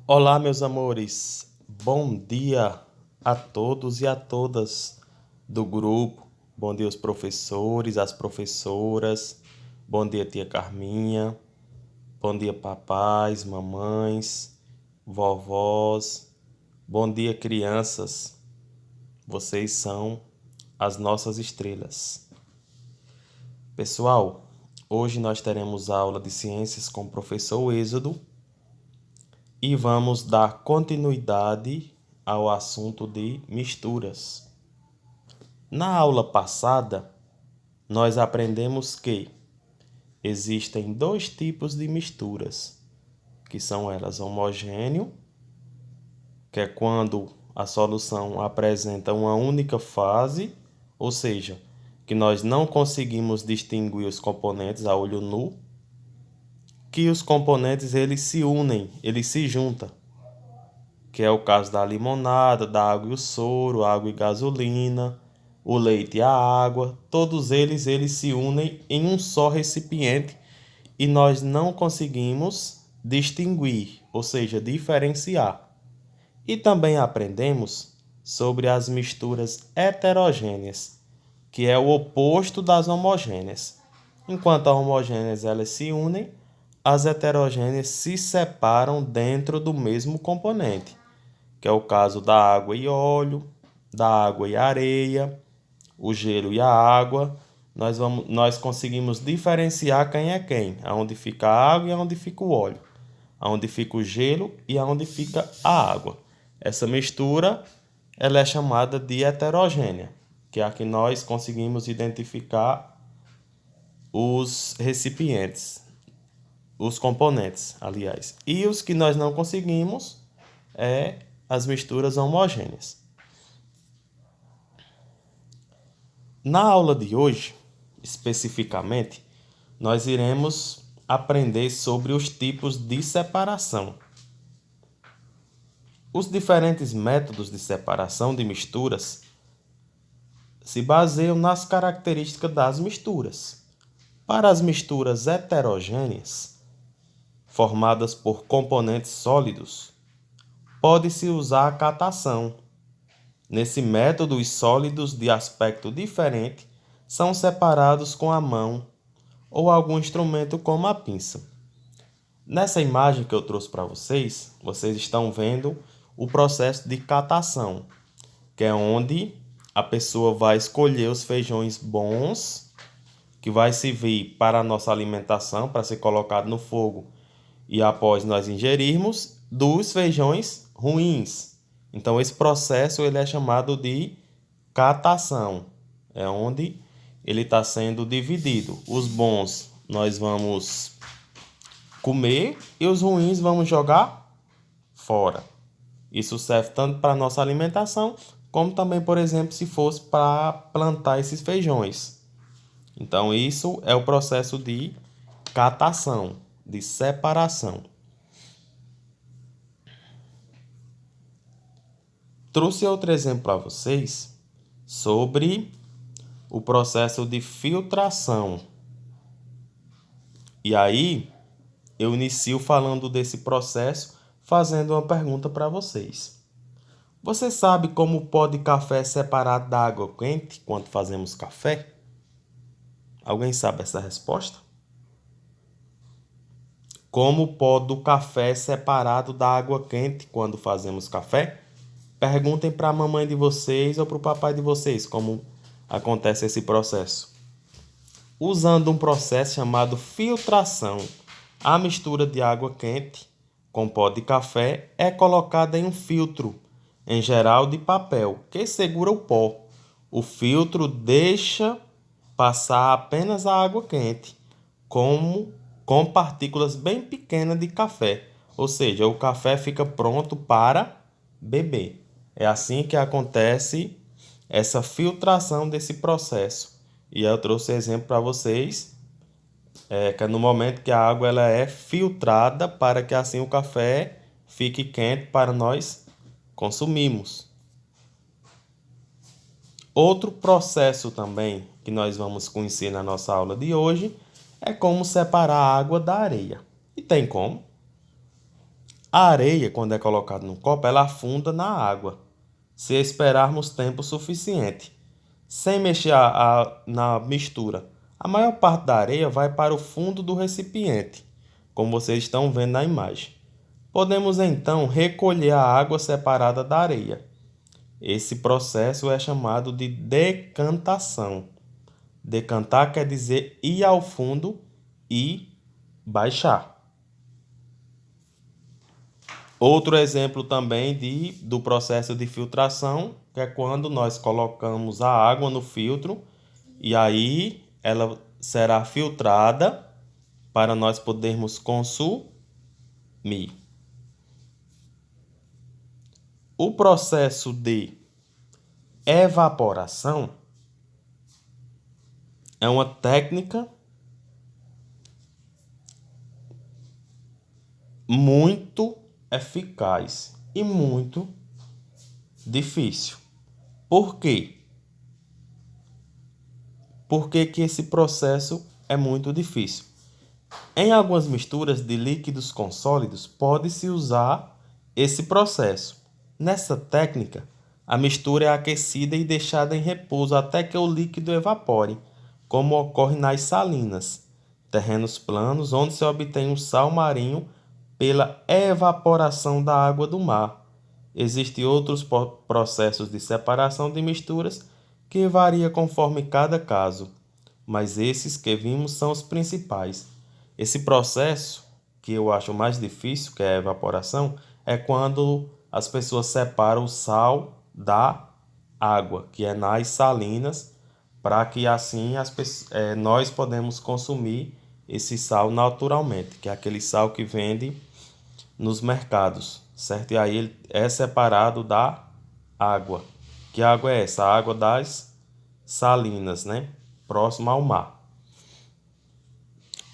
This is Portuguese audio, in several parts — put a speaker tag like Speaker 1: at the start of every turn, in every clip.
Speaker 1: Olá, meus amores. Bom dia a todos e a todas do grupo. Bom dia aos professores, às professoras. Bom dia, tia Carminha. Bom dia, papais, mamães, vovós. Bom dia, crianças. Vocês são as nossas estrelas. Pessoal, hoje nós teremos aula de ciências com o professor Êxodo e vamos dar continuidade ao assunto de misturas. Na aula passada, nós aprendemos que existem dois tipos de misturas, que são elas homogêneo, que é quando a solução apresenta uma única fase, ou seja, que nós não conseguimos distinguir os componentes a olho nu, que os componentes eles se unem, eles se juntam, que é o caso da limonada, da água e o soro, água e gasolina, o leite e a água, todos eles se unem em um só recipiente e nós não conseguimos distinguir, ou seja, diferenciar. E também aprendemos sobre as misturas heterogêneas, que é o oposto das homogêneas. Enquanto as homogêneas elas se unem, as heterogêneas se separam dentro do mesmo componente, que é o caso da água e óleo, da água e areia, o gelo e a água. Nós conseguimos diferenciar quem é quem, aonde fica a água e aonde fica o óleo, aonde fica o gelo e aonde fica a água. Essa mistura ela é chamada de heterogênea, que é a que nós conseguimos identificar os recipientes, os componentes, aliás. E os que nós não conseguimos é as misturas homogêneas. Na aula de hoje, especificamente, nós iremos aprender sobre os tipos de separação. Os diferentes métodos de separação de misturas se baseiam nas características das misturas. Para as misturas heterogêneas, formadas por componentes sólidos, pode-se usar a catação. Nesse método, os sólidos de aspecto diferente são separados com a mão ou algum instrumento como a pinça. Nessa imagem que eu trouxe para vocês, vocês estão vendo o processo de catação, que é onde a pessoa vai escolher os feijões bons, que vai servir para a nossa alimentação, para ser colocado no fogo e após nós ingerirmos, dos feijões ruins. Então, esse processo ele é chamado de catação. É onde ele está sendo dividido. Os bons nós vamos comer e os ruins vamos jogar fora. Isso serve tanto para a nossa alimentação, como também, por exemplo, se fosse para plantar esses feijões. Então, isso é o processo de catação, de separação. Trouxe outro exemplo para vocês sobre o processo de filtração. E aí, eu inicio falando desse processo, fazendo uma pergunta para vocês. Você sabe como o pó de café é separado da água quente quando fazemos café? Alguém sabe essa resposta? Como o pó do café é separado da água quente quando fazemos café? Perguntem para a mamãe de vocês ou para o papai de vocês como acontece esse processo. Usando um processo chamado filtração, a mistura de água quente com pó de café é colocada em um filtro, em geral de papel, que segura o pó. O filtro deixa passar apenas a água quente, com partículas bem pequenas de café, ou seja, o café fica pronto para beber. É assim que acontece essa filtração desse processo. E eu trouxe exemplo para vocês, que é no momento que a água ela é filtrada para que assim o café fique quente para nós consumirmos. Outro processo também que nós vamos conhecer na nossa aula de hoje é como separar a água da areia. E tem como? A areia, quando é colocada no copo, ela afunda na água, se esperarmos tempo suficiente, sem mexer na mistura. A maior parte da areia vai para o fundo do recipiente, como vocês estão vendo na imagem. Podemos então recolher a água separada da areia. Esse processo é chamado de decantação. Decantar quer dizer ir ao fundo e baixar. Outro exemplo também do processo de filtração, que é quando nós colocamos a água no filtro e aí ela será filtrada para nós podermos consumir. O processo de evaporação é uma técnica muito eficaz e muito difícil. Por quê? Por que que esse processo é muito difícil? Em algumas misturas de líquidos com sólidos, pode-se usar esse processo. Nessa técnica, a mistura é aquecida e deixada em repouso até que o líquido evapore, como ocorre nas salinas, terrenos planos onde se obtém um sal marinho pela evaporação da água do mar. Existem outros processos de separação de misturas que varia conforme cada caso, mas esses que vimos são os principais. Esse processo, que eu acho mais difícil, que é a evaporação, é quando as pessoas separam o sal da água, que é nas salinas, para que assim nós podemos consumir esse sal naturalmente, que é aquele sal que vende nos mercados, certo? E aí ele é separado da água. Que água é essa? A água das salinas, né? Próxima ao mar.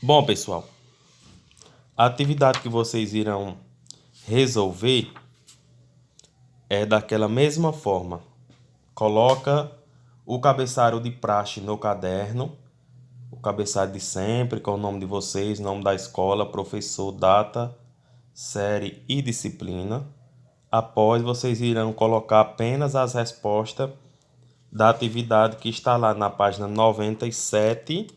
Speaker 1: Bom, pessoal, a atividade que vocês irão resolver é daquela mesma forma. Coloca o cabeçalho de praxe no caderno, o cabeçalho de sempre, com o nome de vocês, nome da escola, professor, data, série e disciplina. Após, vocês irão colocar apenas as respostas da atividade que está lá na página 97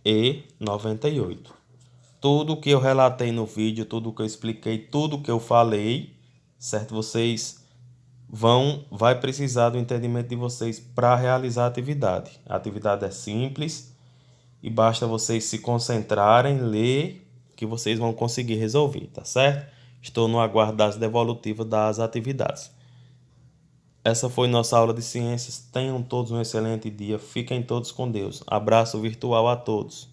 Speaker 1: e 98. Tudo que eu relatei no vídeo, tudo que eu expliquei, tudo que eu falei, certo? Vocês vai precisar do entendimento de vocês para realizar a atividade. A atividade é simples e basta vocês se concentrarem, ler, que vocês vão conseguir resolver, tá certo? Estou no aguardo das devolutivas das atividades. Essa foi nossa aula de ciências. Tenham todos um excelente dia. Fiquem todos com Deus. Abraço virtual a todos.